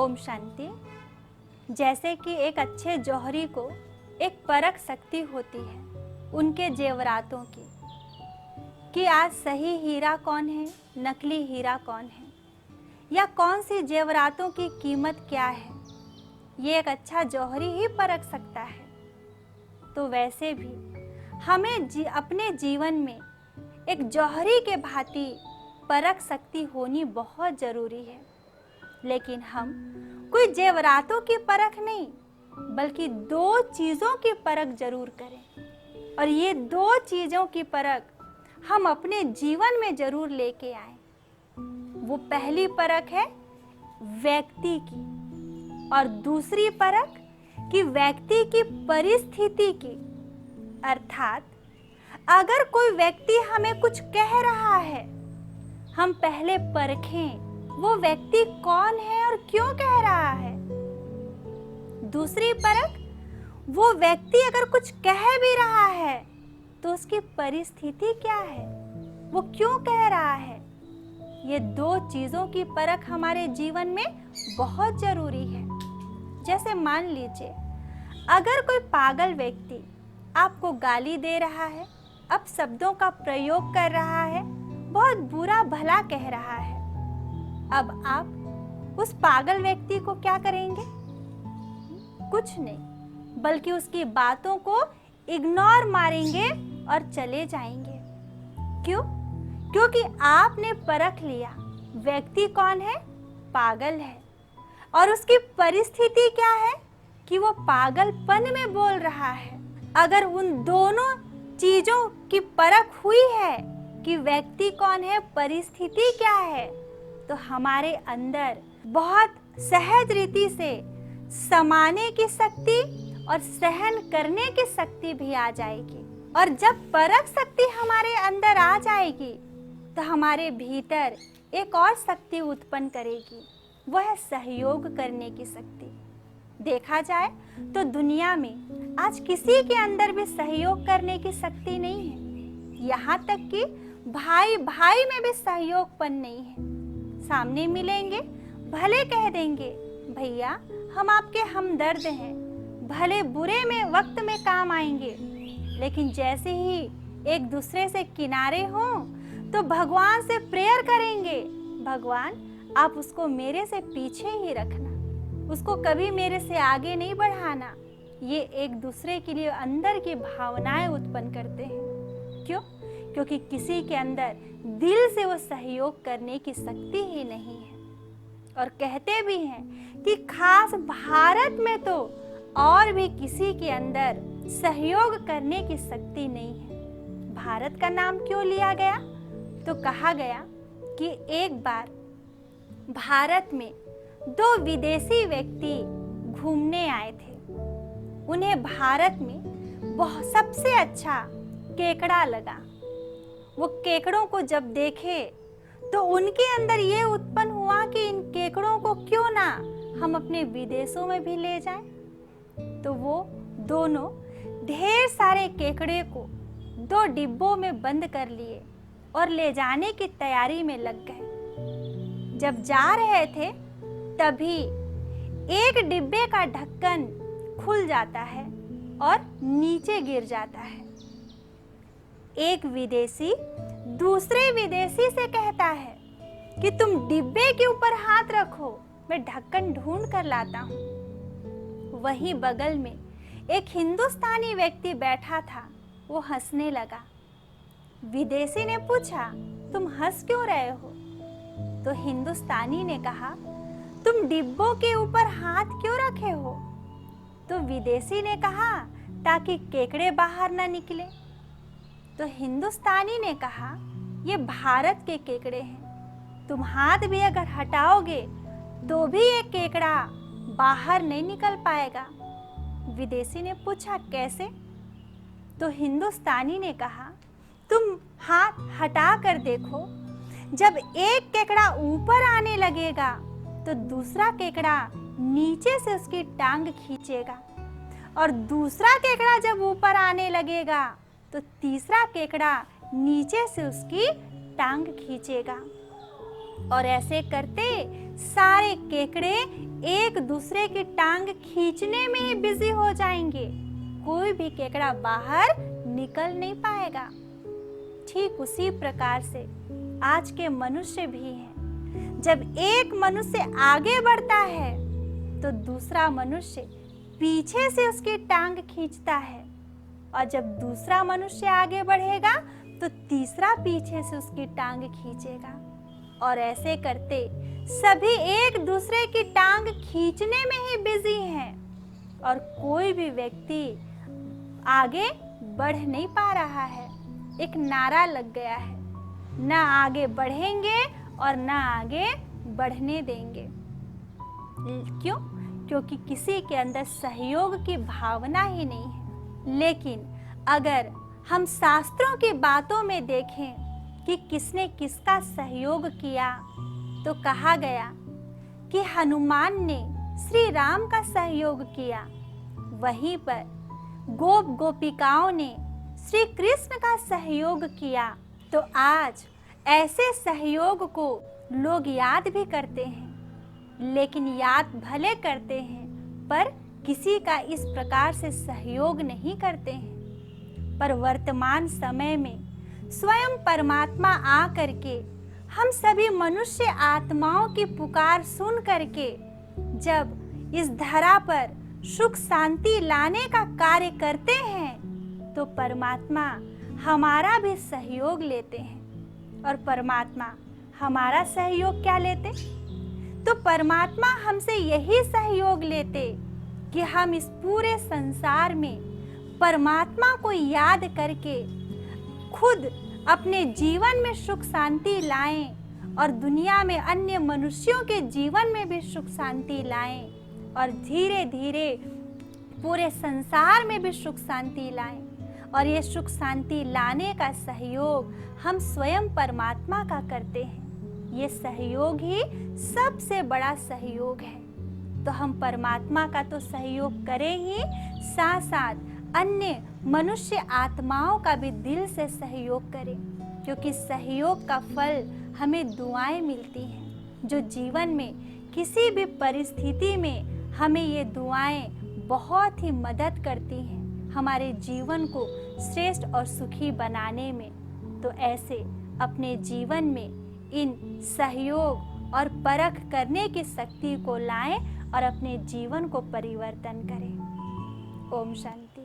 ओम शांति। जैसे कि एक अच्छे जौहरी को एक परख शक्ति होती है उनके जेवरातों की, कि आज सही हीरा कौन है, नकली हीरा कौन है, या कौन सी जेवरातों की कीमत क्या है, ये एक अच्छा जौहरी ही परख सकता है। तो वैसे भी हमें अपने जीवन में एक जौहरी के भांति परख शक्ति होनी बहुत ज़रूरी है। लेकिन हम कोई जेवरातों की परख नहीं, बल्कि दो चीज़ों की परख जरूर करें, और ये दो चीज़ों की परख हम अपने जीवन में जरूर लेके आए। वो पहली परख है व्यक्ति की, और दूसरी परख कि व्यक्ति की परिस्थिति की। अर्थात अगर कोई व्यक्ति हमें कुछ कह रहा है, हम पहले परखें वो व्यक्ति कौन है और क्यों कह रहा है। दूसरी परख, वो व्यक्ति अगर कुछ कह भी रहा है तो उसकी परिस्थिति क्या है, वो क्यों कह रहा है। ये दो चीज़ों की परख हमारे जीवन में बहुत ज़रूरी है। जैसे मान लीजिए, अगर कोई पागल व्यक्ति आपको गाली दे रहा है, अपशब्दों का प्रयोग कर रहा है, बहुत बुरा भला कह रहा है, अब आप उस पागल व्यक्ति को क्या करेंगे? कुछ नहीं, बल्कि उसकी बातों को इग्नोर मारेंगे और चले जाएंगे। क्यों? क्योंकि आपने परख लिया व्यक्ति कौन है, पागल है, और उसकी परिस्थिति क्या है कि वो पागलपन में बोल रहा है। अगर उन दोनों चीजों की परख हुई है कि व्यक्ति कौन है, परिस्थिति क्या है, तो हमारे अंदर बहुत सहज रीति से समाने की शक्ति और सहन करने की शक्ति भी आ जाएगी। और जब परख शक्ति हमारे अंदर आ जाएगी तो हमारे भीतर एक और शक्ति उत्पन्न करेगी, वह है सहयोग करने की शक्ति। देखा जाए तो दुनिया में आज किसी के अंदर भी सहयोग करने की शक्ति नहीं है। यहाँ तक कि भाई भाई में भी सहयोगपन नहीं है। सामने मिलेंगे, भले कह देंगे भैया हम आपके हमदर्द हैं, भले बुरे में वक्त में काम आएंगे, लेकिन जैसे ही एक दूसरे से किनारे हों तो भगवान से प्रेयर करेंगे, भगवान आप उसको मेरे से पीछे ही रखना, उसको कभी मेरे से आगे नहीं बढ़ाना। ये एक दूसरे के लिए अंदर की भावनाएं उत्पन्न करते हैं। क्यों? क्योंकि किसी के अंदर दिल से वो सहयोग करने की शक्ति ही नहीं है। और कहते भी हैं कि खास भारत में तो और भी किसी के अंदर सहयोग करने की शक्ति नहीं है। भारत का नाम क्यों लिया गया? तो कहा गया कि एक बार भारत में दो विदेशी व्यक्ति घूमने आए थे। उन्हें भारत में बहुत सबसे अच्छा केकड़ा लगा। वो केकड़ों को जब देखे तो उनके अंदर ये उत्पन्न हुआ कि इन केकड़ों को क्यों ना हम अपने विदेशों में भी ले जाएं। तो वो दोनों ढेर सारे केकड़े को दो डिब्बों में बंद कर लिए और ले जाने की तैयारी में लग गए। जब जा रहे थे तभी एक डिब्बे का ढक्कन खुल जाता है और नीचे गिर जाता है। एक विदेशी दूसरे विदेशी से कहता है कि तुम डिब्बे के ऊपर हाथ रखो, मैं ढक्कन ढूंढ कर लाता हूँ। वहीं बगल में एक हिंदुस्तानी व्यक्ति बैठा था, वो हंसने लगा। विदेशी ने पूछा तुम हंस क्यों रहे हो? तो हिंदुस्तानी ने कहा तुम डिब्बों के ऊपर हाथ क्यों रखे हो? तो विदेशी ने कहा ताकि केकड़े बाहर ना निकले। तो हिंदुस्तानी ने कहा ये भारत के केकड़े हैं, तुम हाथ भी अगर हटाओगे तो भी एक केकड़ा बाहर नहीं निकल पाएगा। विदेशी ने पूछा कैसे? तो हिंदुस्तानी ने कहा तुम हाथ हटा कर देखो, जब एक केकड़ा ऊपर आने लगेगा तो दूसरा केकड़ा नीचे से उसकी टांग खींचेगा, और दूसरा केकड़ा जब ऊपर आने लगेगा तो तीसरा केकड़ा नीचे से उसकी टांग खींचेगा। और ऐसे करते सारे केकड़े एक दूसरे की टांग खींचने में ही बिजी हो जाएंगे। कोई भी केकड़ा बाहर निकल नहीं पाएगा। ठीक उसी प्रकार से आज के मनुष्य भी हैं। जब एक मनुष्य आगे बढ़ता है तो दूसरा मनुष्य पीछे से उसकी टांग खींचता है, और जब दूसरा मनुष्य आगे बढ़ेगा तो तीसरा पीछे से उसकी टांग खींचेगा, और ऐसे करते सभी एक दूसरे की टांग खींचने में ही बिजी हैं, और कोई भी व्यक्ति आगे बढ़ नहीं पा रहा है। एक नारा लग गया है, ना आगे बढ़ेंगे और ना आगे बढ़ने देंगे। क्यों? क्योंकि किसी के अंदर सहयोग की भावना ही नहीं है। लेकिन अगर हम शास्त्रों की बातों में देखें कि किसने किसका सहयोग किया, तो कहा गया कि हनुमान ने श्री राम का सहयोग किया। वहीं पर गोप गोपिकाओं ने श्री कृष्ण का सहयोग किया। तो आज ऐसे सहयोग को लोग याद भी करते हैं, लेकिन याद भले करते हैं पर किसी का इस प्रकार से सहयोग नहीं करते हैं। पर वर्तमान समय में स्वयं परमात्मा आ करके हम सभी मनुष्य आत्माओं की पुकार सुन करके जब इस धरा पर सुख शांति लाने का कार्य करते हैं, तो परमात्मा हमारा भी सहयोग लेते हैं। और परमात्मा हमारा सहयोग क्या लेते? तो परमात्मा हमसे यही सहयोग लेते कि हम इस पूरे संसार में परमात्मा को याद करके खुद अपने जीवन में सुख शांति लाएं, और दुनिया में अन्य मनुष्यों के जीवन में भी सुख शांति लाएं, और धीरे धीरे पूरे संसार में भी सुख शांति लाएं। और ये सुख शांति लाने का सहयोग हम स्वयं परमात्मा का करते हैं। ये सहयोग ही सबसे बड़ा सहयोग है। तो हम परमात्मा का तो सहयोग करें ही, साथ साथ अन्य मनुष्य आत्माओं का भी दिल से सहयोग करें, क्योंकि सहयोग का फल हमें दुआएं मिलती हैं, जो जीवन में किसी भी परिस्थिति में हमें ये दुआएं बहुत ही मदद करती हैं हमारे जीवन को श्रेष्ठ और सुखी बनाने में। तो ऐसे अपने जीवन में इन सहयोग और परख करने की शक्ति को लाएं और अपने जीवन को परिवर्तन करें। ओम शांति।